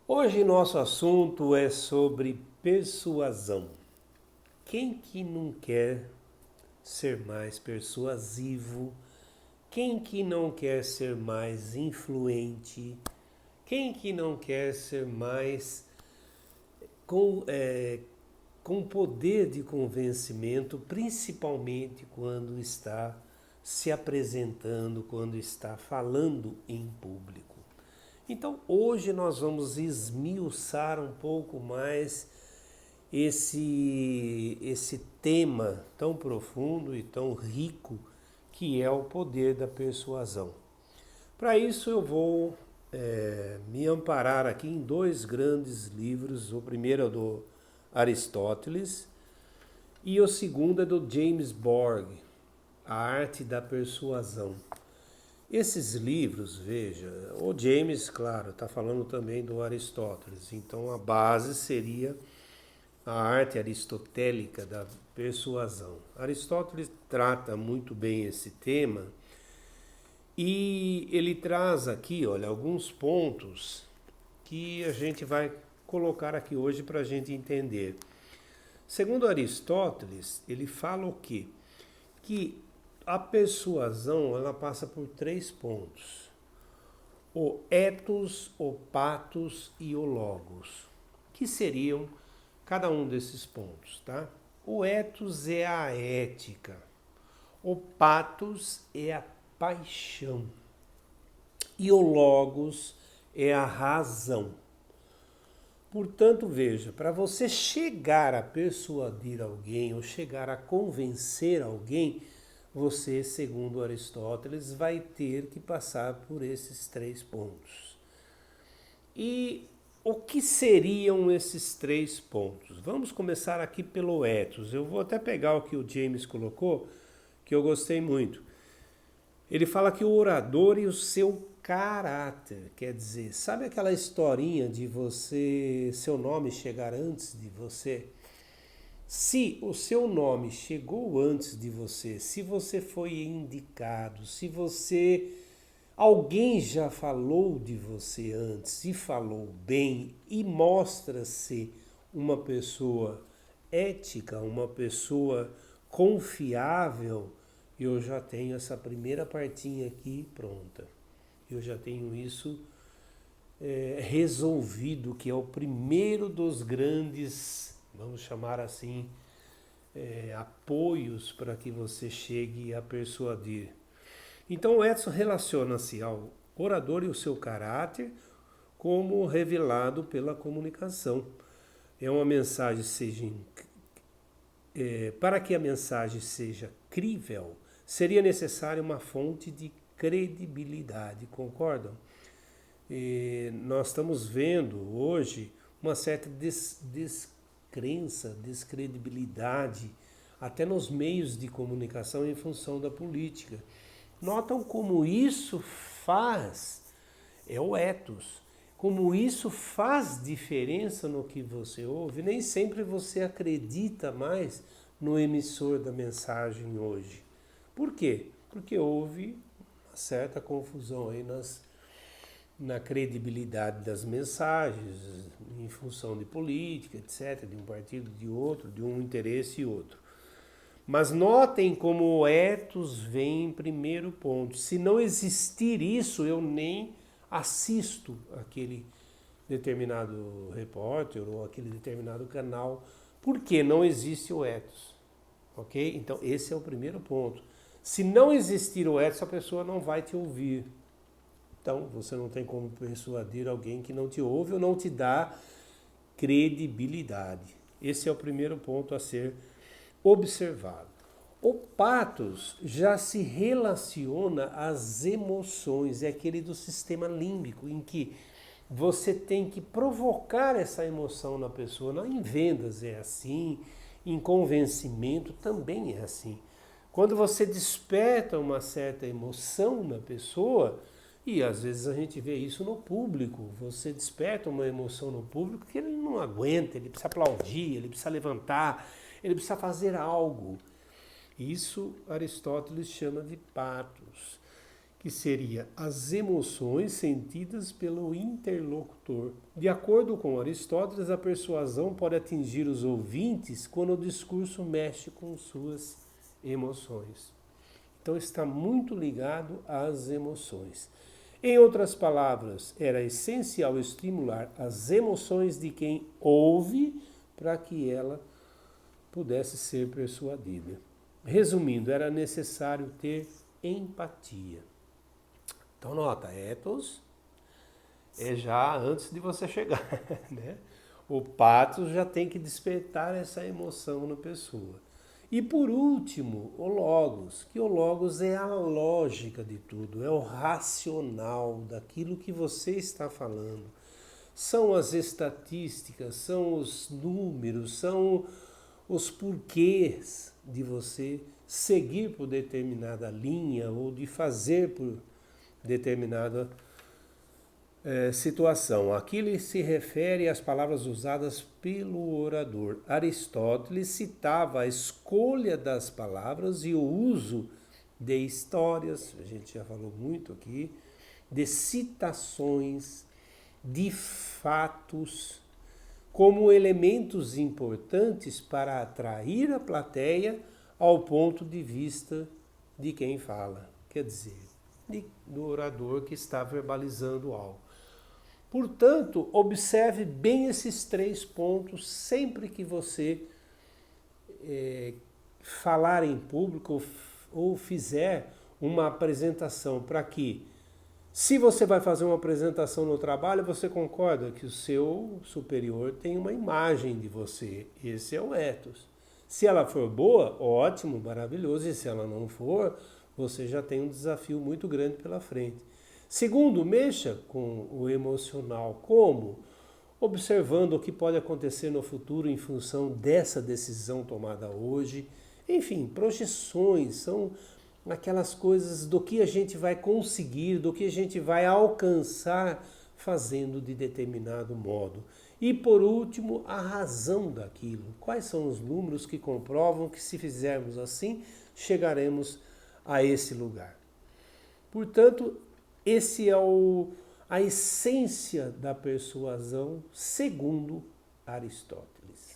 Hoje nosso assunto é sobre persuasão. Quem que não quer ser mais persuasivo? Quem que não quer ser mais influente? Quem que não quer ser mais com, com poder de convencimento, principalmente quando está se apresentando, quando está falando em público? Então, hoje nós vamos esmiuçar um pouco mais esse tema tão profundo e tão rico que é o poder da persuasão. Para isso eu vou me amparar aqui em dois grandes livros. O primeiro é do Aristóteles e o segundo é do James Borg, A Arte da Persuasão. Esses livros, veja, o James, claro, está falando também do Aristóteles, então a base seria a arte aristotélica da persuasão. Aristóteles trata muito bem esse tema e ele traz aqui, olha, alguns pontos que a gente vai colocar aqui hoje para a gente entender. Segundo Aristóteles, ele fala o quê? Que a persuasão ela passa por três pontos: o ethos, o pathos e o logos, que seriam cada um desses pontos, tá? O ethos é a ética, o pathos é a paixão e o logos é a razão. Portanto, veja, para você chegar a persuadir alguém ou chegar a convencer alguém, você, segundo Aristóteles, vai ter que passar por esses três pontos. E o que seriam esses três pontos? Vamos começar aqui pelo ethos. Eu vou até pegar o que o James colocou, que eu gostei muito. Ele fala que o orador e o seu caráter, quer dizer, sabe aquela historinha de você, seu nome chegar antes de você? Se o seu nome chegou antes de você, se você foi indicado, se você alguém já falou de você antes e falou bem e mostra-se uma pessoa ética, uma pessoa confiável, eu já tenho essa primeira partinha aqui pronta. Eu já tenho isso resolvido, que é o primeiro dos grandes, vamos chamar assim, apoios para que você chegue a persuadir. Então o Edson relaciona-se ao orador e o seu caráter como revelado pela comunicação. É uma mensagem para que a mensagem seja crível, seria necessária uma fonte de credibilidade, concordam? Nós estamos vendo hoje uma certa descrença, descredibilidade, até nos meios de comunicação em função da política. Notam como isso faz, é o ethos, como isso faz diferença no que você ouve. Nem sempre você acredita mais no emissor da mensagem hoje. Por quê? Porque houve uma certa confusão aí na credibilidade das mensagens, em função de política, etc., de um partido, de outro, de um interesse e outro. Mas notem como o ethos vem em primeiro ponto. Se não existir isso, eu nem assisto aquele determinado repórter ou aquele determinado canal, porque não existe o ethos. Ok? Então, esse é o primeiro ponto. Se não existir o ethos, a pessoa não vai te ouvir. Então, você não tem como persuadir alguém que não te ouve ou não te dá credibilidade. Esse é o primeiro ponto a ser observado. O pathos já se relaciona às emoções, é aquele do sistema límbico, em que você tem que provocar essa emoção na pessoa. Em vendas é assim, em convencimento também é assim. Quando você desperta uma certa emoção na pessoa, e às vezes a gente vê isso no público, você desperta uma emoção no público que ele não aguenta, ele precisa aplaudir, ele precisa levantar, ele precisa fazer algo. Isso Aristóteles chama de pathos. que seria as emoções sentidas pelo interlocutor. De acordo com Aristóteles, a persuasão pode atingir os ouvintes quando o discurso mexe com suas emoções. Então está muito ligado às emoções. Em outras palavras, era essencial estimular as emoções de quem ouve para que ela pudesse ser persuadida. Resumindo, era necessário ter empatia. Então nota, ethos é já antes de você chegar, né? O pathos já tem que despertar essa emoção na pessoa. E por último, o logos, que o logos é a lógica de tudo, é o racional daquilo que você está falando. São as estatísticas, são os números, são os porquês de você seguir por determinada linha ou de fazer por determinada situação. Aqui se refere às palavras usadas pelo orador. Aristóteles citava a escolha das palavras e o uso de histórias, a gente já falou muito aqui, de citações, de fatos, como elementos importantes para atrair a plateia ao ponto de vista de quem fala, quer dizer, do orador que está verbalizando algo. Portanto, observe bem esses 3 pontos sempre que você falar em público ou fizer uma apresentação, para que, se você vai fazer uma apresentação no trabalho, você concorda que o seu superior tem uma imagem de você. Esse é o ethos. Se ela for boa, ótimo, maravilhoso. E se ela não for, você já tem um desafio muito grande pela frente. Segundo, mexa com o emocional. Como? Observando o que pode acontecer no futuro em função dessa decisão tomada hoje. Enfim, projeções são aquelas coisas do que a gente vai conseguir, do que a gente vai alcançar fazendo de determinado modo. E por último, a razão daquilo. Quais são os números que comprovam que se fizermos assim, chegaremos a esse lugar. Portanto, esse é a essência da persuasão segundo Aristóteles.